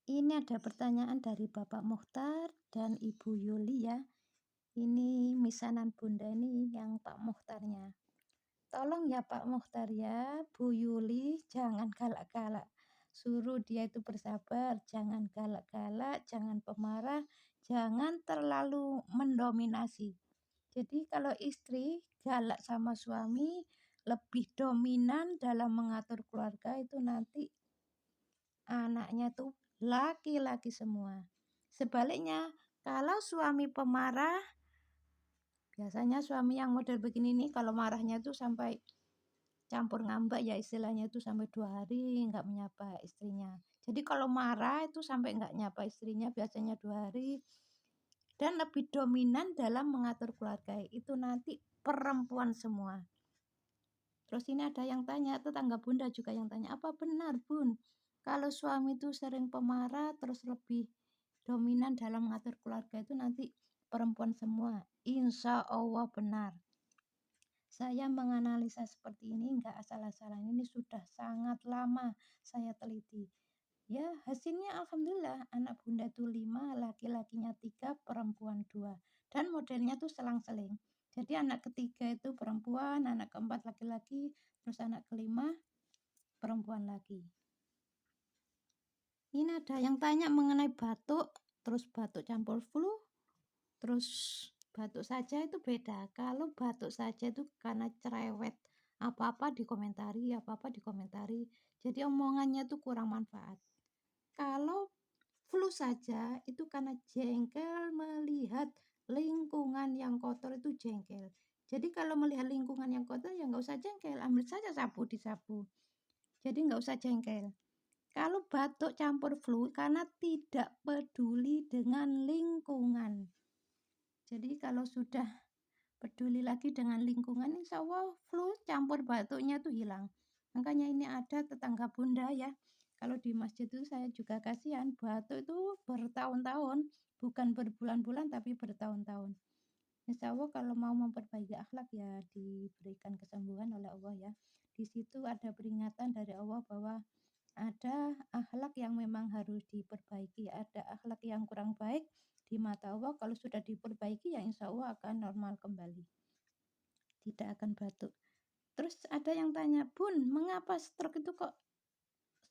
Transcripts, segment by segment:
Ini ada pertanyaan dari Bapak Mukhtar dan Ibu Yuli ya. Ini misanan Bunda ini yang Pak Mukhtarnya. Tolong ya Pak Mukhtar ya, Bu Yuli jangan galak-galak. Suruh dia itu bersabar, jangan galak-galak, jangan pemarah, jangan terlalu mendominasi. Jadi kalau istri galak sama suami, lebih dominan dalam mengatur keluarga itu nanti anaknya tuh laki-laki semua. Sebaliknya, kalau suami pemarah, biasanya suami yang model begini nih kalau marahnya tuh sampai campur ngambek ya istilahnya itu sampai 2 hari nggak menyapa istrinya. Jadi kalau marah itu sampai nggak nyapa istrinya biasanya 2 hari. Dan lebih dominan dalam mengatur keluarga itu nanti perempuan semua. Terus ini ada yang tanya, tetangga Bunda juga yang tanya, apa benar Bun? Kalau suami itu sering pemarah terus lebih dominan dalam mengatur keluarga itu nanti perempuan semua. Insya Allah benar. Saya menganalisa seperti ini enggak asal-asalan. Ini sudah sangat lama saya teliti. Ya hasilnya alhamdulillah anak Bunda itu 5, laki-lakinya 3, perempuan 2. Dan modelnya tuh selang-seling. Jadi anak ketiga itu perempuan, anak keempat laki-laki, terus anak kelima perempuan lagi. Ini ada yang tanya mengenai batuk, terus batuk campur flu, terus batuk saja itu beda. Kalau batuk saja itu karena cerewet, apa-apa dikomentari. Jadi omongannya tuh kurang manfaat. Kalau flu saja itu karena jengkel melihat lingkungan yang kotor itu jengkel. Jadi kalau melihat lingkungan yang kotor ya nggak usah jengkel, ambil saja sapu disapu. Jadi nggak usah jengkel. Kalau batuk campur flu karena tidak peduli dengan lingkungan. Jadi kalau sudah peduli lagi dengan lingkungan, insya Allah flu campur batuknya tuh hilang. Makanya ini ada tetangga Bunda ya. Kalau di masjid itu saya juga kasihan, batuk itu bertahun-tahun, bukan berbulan-bulan tapi bertahun-tahun. Insya Allah kalau mau memperbaiki akhlak ya diberikan kesembuhan oleh Allah ya. Di situ ada peringatan dari Allah bahwa ada akhlak yang memang harus diperbaiki, ada akhlak yang kurang baik di mata Allah. Kalau sudah diperbaiki ya insya Allah akan normal kembali, tidak akan batuk. Terus ada yang tanya, Bun, mengapa stroke itu kok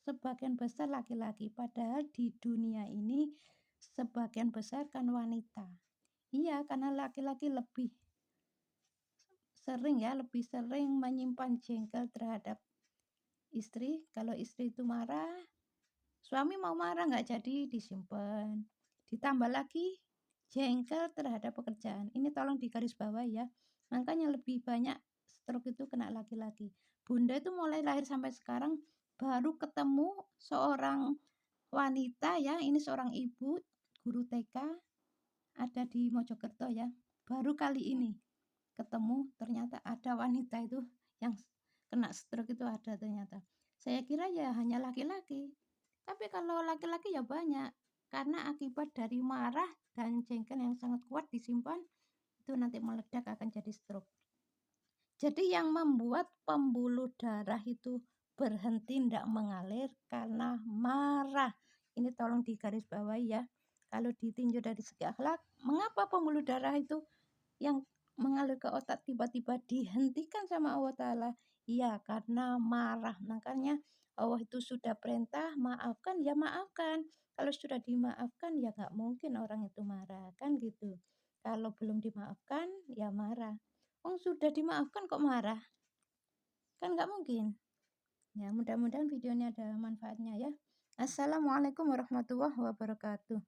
sebagian besar laki-laki, padahal di dunia ini sebagian besar kan wanita. Iya, karena laki-laki lebih sering menyimpan jengkel terhadap istri. Kalau istri itu marah, suami mau marah nggak jadi disimpan. Ditambah lagi jengkel terhadap pekerjaan. Ini tolong digarisbawahi ya. Makanya lebih banyak stroke itu kena laki-laki. Bunda itu mulai lahir sampai sekarang baru ketemu seorang wanita ya. Ini seorang ibu guru TK ada di Mojokerto ya. Baru kali ini ketemu ternyata ada wanita itu yang kena stroke itu ada ternyata. Saya kira ya hanya laki-laki. Tapi kalau laki-laki ya banyak. Karena akibat dari marah dan jengkel yang sangat kuat disimpan itu nanti meledak akan jadi stroke. Jadi yang membuat pembuluh darah itu berhenti tidak mengalir karena marah. Ini tolong digarisbawahi ya. Kalau ditinjau dari segi akhlak, mengapa pembuluh darah itu yang mengalir ke otak tiba-tiba dihentikan sama Allah Ta'ala? Ya karena marah. Makanya Allah itu sudah perintah maafkan ya maafkan. Kalau sudah dimaafkan ya gak mungkin orang itu marah kan gitu. Kalau belum dimaafkan ya marah. Sudah dimaafkan kok marah? Kan gak mungkin. Ya mudah-mudahan video ini ada manfaatnya ya. Assalamualaikum warahmatullahi wabarakatuh.